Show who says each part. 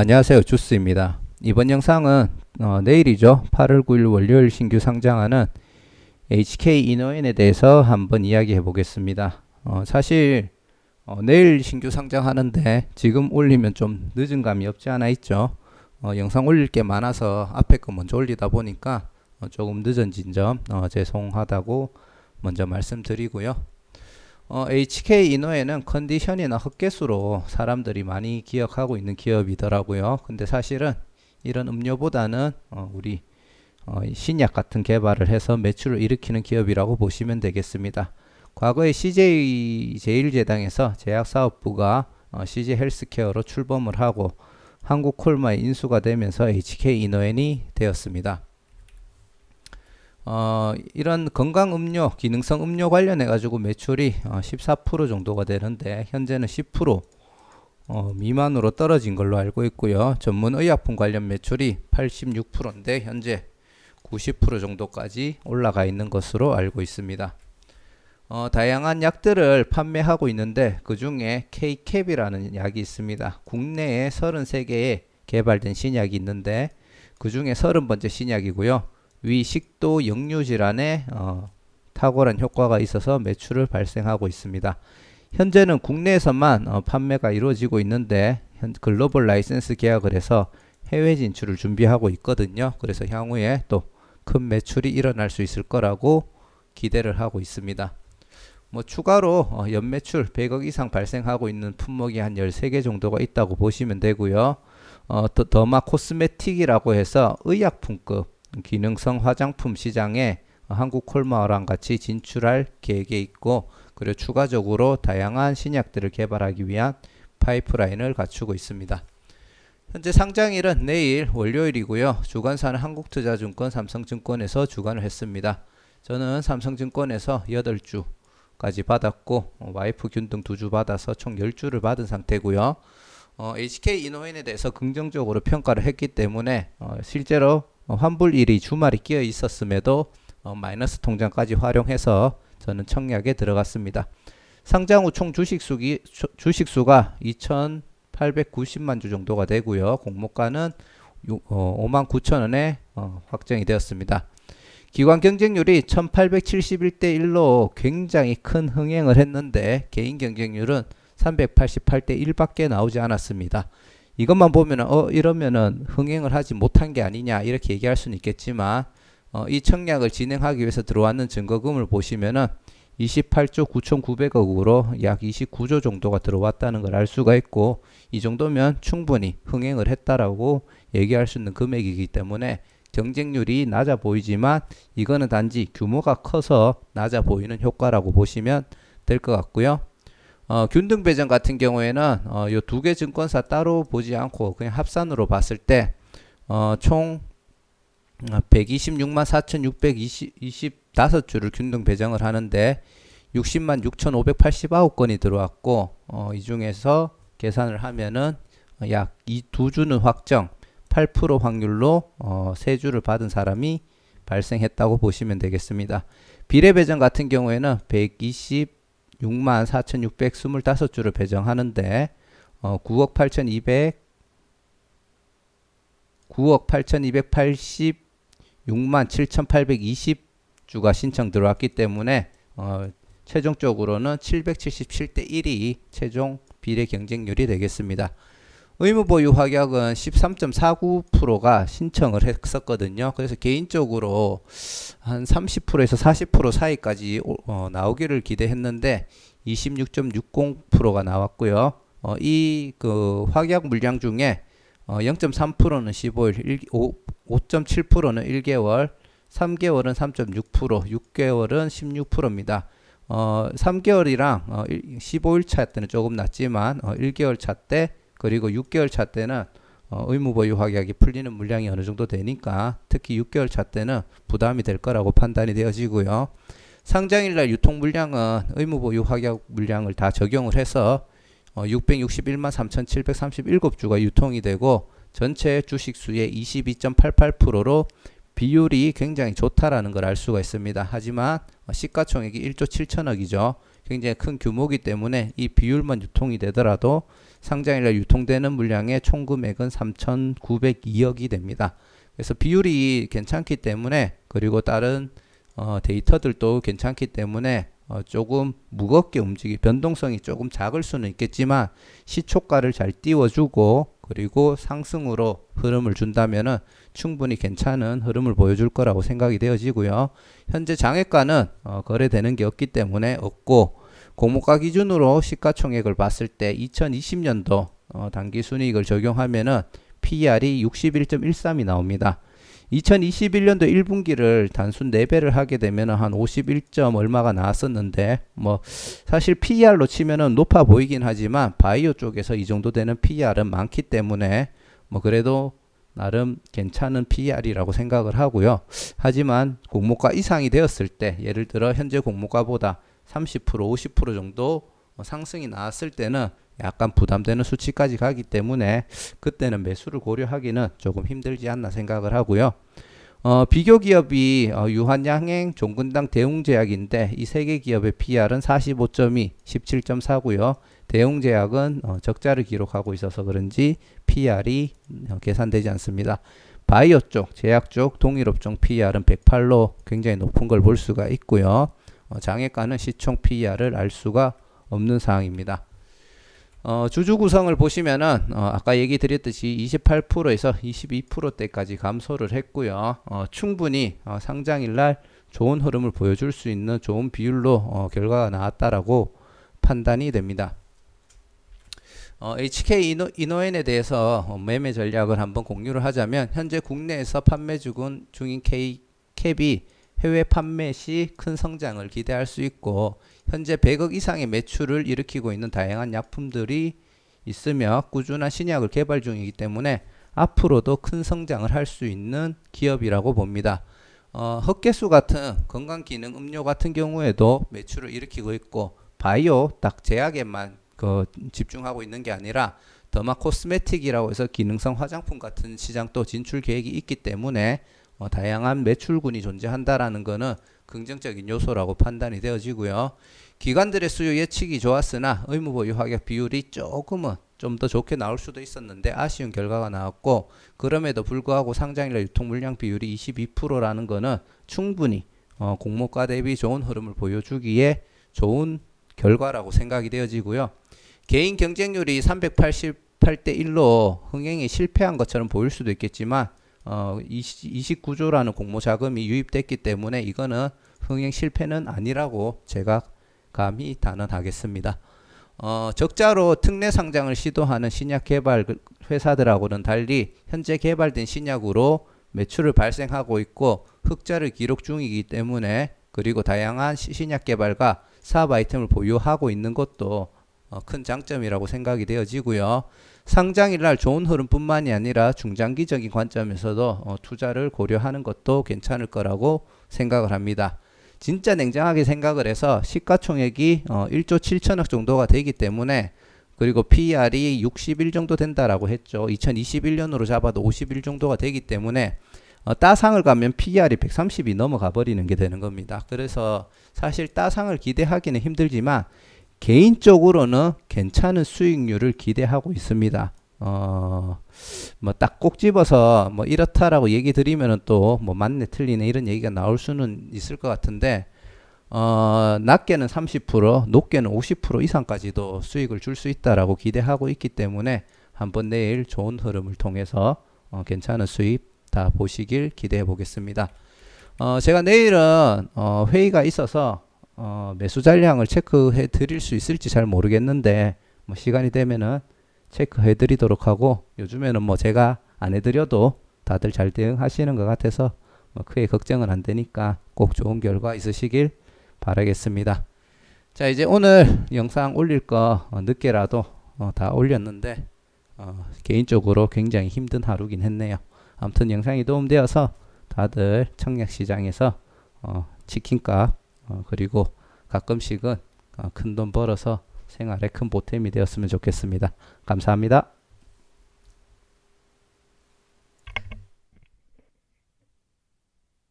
Speaker 1: 안녕하세요. 주스입니다. 이번 영상은 내일이죠. 8월 9일 월요일 신규 상장하는 HK 이노엔에 대해서 한번 이야기해 보겠습니다. 사실 내일 신규 상장하는데 지금 올리면 좀 늦은 감이 없지 않아 있죠. 영상 올릴 게 많아서 앞에 거 먼저 올리다 보니까 조금 늦어진 점 죄송하다고 먼저 말씀드리고요. HK 이노에는 컨디션이나 헛개수로 사람들이 많이 기억하고 있는 기업이더라고요. 근데 사실은 이런 음료보다는 우리 신약 같은 개발을 해서 매출을 일으키는 기업이라고 보시면 되겠습니다. 과거에 CJ 제일제당에서 제약사업부가 CJ 헬스케어로 출범을 하고 한국콜마에 인수가 되면서 HK 이노엔이 되었습니다. 이런 건강 음료, 기능성 음료 관련해 가지고 매출이 14% 정도가 되는데 현재는 10% 미만으로 떨어진 걸로 알고 있고요. 전문 의약품 관련 매출이 86%인데 현재 90% 정도까지 올라가 있는 것으로 알고 있습니다. 다양한 약들을 판매하고 있는데 그 중에 K캡이라는 약이 있습니다. 국내에 33개의 개발된 신약이 있는데 그 중에 30번째 신약이고요. 위 식도 역류 질환에 탁월한 효과가 있어서 매출을 발생하고 있습니다. 현재는 국내에서만 판매가 이루어지고 있는데 글로벌 라이센스 계약을 해서 해외 진출을 준비하고 있거든요. 그래서 향후에 또 큰 매출이 일어날 수 있을 거라고 기대를 하고 있습니다. 추가로 연매출 100억 이상 발생하고 있는 품목이 한 13개 정도가 있다고 보시면 되고요. 더마 코스메틱이라고 해서 의약품급 기능성 화장품 시장에 한국콜마랑 같이 진출할 계획에 있고, 그리고 추가적으로 다양한 신약들을 개발하기 위한 파이프라인을 갖추고 있습니다. 현재 상장일은 내일 월요일이고요. 주관사는 한국투자증권, 삼성증권에서 주관을 했습니다. 저는 삼성증권에서 8주까지 받았고 와이프 균등 2주 받아서 총 10주를 받은 상태고요. HK 이노엔에 대해서 긍정적으로 평가를 했기 때문에 실제로 환불일이 주말이 끼어 있었음에도 마이너스 통장까지 활용해서 저는 청약에 들어갔습니다. 상장 후 총 주식수가 2,890만 주 정도가 되고요. 공모가는 59,000원에 확정이 되었습니다. 기관 경쟁률이 1871대 1로 굉장히 큰 흥행을 했는데 개인 경쟁률은 388대 1밖에 나오지 않았습니다. 이것만 보면 이러면은 흥행을 하지 못한 게 아니냐 이렇게 얘기할 수는 있겠지만 이 청약을 진행하기 위해서 들어왔는 증거금을 보시면은 28조 9,900억으로 약 29조 정도가 들어왔다는 걸 알 수가 있고, 이 정도면 충분히 흥행을 했다라고 얘기할 수 있는 금액이기 때문에 경쟁률이 낮아 보이지만 이거는 단지 규모가 커서 낮아 보이는 효과라고 보시면 될 것 같고요. 균등 배정 같은 경우에는 요 두 개 증권사 따로 보지 않고 그냥 합산으로 봤을 때 총 126만 4,625주를 균등 배정을 하는데 60만 6,589건이 들어왔고 이 중에서 계산을 하면은 약 2주는 확정 8% 확률로 3주를 받은 사람이 발생했다고 보시면 되겠습니다. 비례 배정 같은 경우에는 126만 4,625주를 배정하는데 9억 8,286만 7,820주가 신청 들어왔기 때문에 최종적으로는 777대 1이 최종 비례 경쟁률이 되겠습니다. 의무보유 확약은 13.49%가 신청을 했었거든요. 그래서 개인적으로 한 30%에서 40% 사이까지 나오기를 기대했는데 26.60%가 나왔고요. 이 확약 물량 중에 0.3%는 15일, 5.7%는 1개월, 3개월은 3.6%, 6개월은 16%입니다. 3개월이랑 15일 차 때는 조금 낮지만 1개월 차 때 그리고 6개월 차 때는 의무보유 확약이 풀리는 물량이 어느 정도 되니까 특히 6개월 차 때는 부담이 될 거라고 판단이 되어지고요. 상장일날 유통 물량은 의무보유 확약 물량을 다 적용을 해서 661만 3,737주가 유통이 되고 전체 주식수의 22.88%로 비율이 굉장히 좋다라는 걸 알 수가 있습니다. 하지만 시가총액이 1조 7천억이죠. 굉장히 큰 규모이기 때문에 이 비율만 유통이 되더라도 상장일날 유통되는 물량의 총 금액은 3,902억이 됩니다. 그래서 비율이 괜찮기 때문에, 그리고 다른 데이터들도 괜찮기 때문에 조금 무겁게 변동성이 조금 작을 수는 있겠지만 시초가를 잘 띄워주고 그리고 상승으로 흐름을 준다면은 충분히 괜찮은 흐름을 보여줄 거라고 생각이 되어지고요. 현재 장외가는 거래되는 게 없기 때문에 없고, 공모가 기준으로 시가총액을 봤을 때 2020년도 당기순이익을 적용하면은 PER이 61.13이 나옵니다. 2021년도 1분기를 단순 4배를 하게 되면 한 51점 얼마가 나왔었는데, 뭐 사실 PER로 치면은 높아 보이긴 하지만 바이오 쪽에서 이 정도 되는 PER은 많기 때문에 뭐 그래도 나름 괜찮은 PER이라고 생각을 하고요. 하지만 공모가 이상이 되었을 때, 예를 들어 현재 공모가보다 30% 50% 정도 상승이 나왔을 때는 약간 부담되는 수치까지 가기 때문에 그때는 매수를 고려하기는 조금 힘들지 않나 생각을 하고요. 비교 기업이 유한양행, 종근당, 대웅제약인데 이 세 개 기업의 PR은 45.2, 17.4고요. 대웅제약은 적자를 기록하고 있어서 그런지 PR이 계산되지 않습니다. 바이오 쪽, 제약 쪽, 동일업종 PR은 108로 굉장히 높은 걸 볼 수가 있고요. 장외가는 시총 PR을 알 수가 없는 상황입니다. 주주 구성을 보시면은 아까 얘기 드렸듯이 28%에서 22%대까지 감소를 했고요. 충분히 상장일날 좋은 흐름을 보여줄 수 있는 좋은 비율로 결과가 나왔다라고 판단이 됩니다. HK 이노엔에 대해서 매매 전략을 한번 공유를 하자면, 현재 국내에서 판매 중인 캡이 해외 판매 시 큰 성장을 기대할 수 있고, 현재 100억 이상의 매출을 일으키고 있는 다양한 약품들이 있으며 꾸준한 신약을 개발 중이기 때문에 앞으로도 큰 성장을 할 수 있는 기업이라고 봅니다. 흑개수 같은 건강기능 음료 같은 경우에도 매출을 일으키고 있고, 바이오 딱 제약에만 집중하고 있는 게 아니라 더마 코스메틱이라고 해서 기능성 화장품 같은 시장도 진출 계획이 있기 때문에 다양한 매출군이 존재한다라는 것은 긍정적인 요소라고 판단이 되어지고요. 기관들의 수요 예측이 좋았으나 의무보유 확약 비율이 조금은 좀 더 좋게 나올 수도 있었는데 아쉬운 결과가 나왔고, 그럼에도 불구하고 상장일날 유통 물량 비율이 22%라는 것은 충분히 공모가 대비 좋은 흐름을 보여주기에 좋은 결과라고 생각이 되어지고요. 개인 경쟁률이 388대 1로 흥행에 실패한 것처럼 보일 수도 있겠지만 29조라는 공모 자금이 유입됐기 때문에 이거는 흥행 실패는 아니라고 제가 감히 단언하겠습니다. 적자로 특례 상장을 시도하는 신약 개발 회사들하고는 달리 현재 개발된 신약으로 매출을 발생하고 있고 흑자를 기록 중이기 때문에, 그리고 다양한 신약 개발과 사업 아이템을 보유하고 있는 것도 큰 장점이라고 생각이 되어지고요. 상장일날 좋은 흐름뿐만이 아니라 중장기적인 관점에서도 투자를 고려하는 것도 괜찮을 거라고 생각을 합니다. 진짜 냉정하게 생각을 해서 시가총액이 1조 7천억 정도가 되기 때문에, 그리고 PER이 61 정도 된다라고 했죠. 2021년으로 잡아도 51 정도가 되기 때문에 따상을 가면 PER이 130이 넘어가 버리는 게 되는 겁니다. 그래서 사실 따상을 기대하기는 힘들지만 개인적으로는 괜찮은 수익률을 기대하고 있습니다. 뭐 딱 꼭 집어서 뭐 이렇다라고 얘기 드리면은 또 뭐 맞네 틀리네 이런 얘기가 나올 수는 있을 것 같은데, 낮게는 30%, 높게는 50% 이상까지도 수익을 줄 수 있다라고 기대하고 있기 때문에 한번 내일 좋은 흐름을 통해서 괜찮은 수익 다 보시길 기대해 보겠습니다. 제가 내일은 회의가 있어서 매수 잔량을 체크해 드릴 수 있을지 잘 모르겠는데, 뭐 시간이 되면은 체크해 드리도록 하고, 요즘에는 뭐 제가 안 해드려도 다들 잘 대응하시는 것 같아서 뭐 크게 걱정은 안 되니까 꼭 좋은 결과 있으시길 바라겠습니다. 자, 이제 오늘 영상 올릴 거 늦게라도 다 올렸는데 개인적으로 굉장히 힘든 하루긴 했네요. 아무튼 영상이 도움되어서 다들 청약시장에서 치킨값 그리고 가끔씩은 큰 돈 벌어서 생활에 큰 보탬이 되었으면 좋겠습니다. 감사합니다.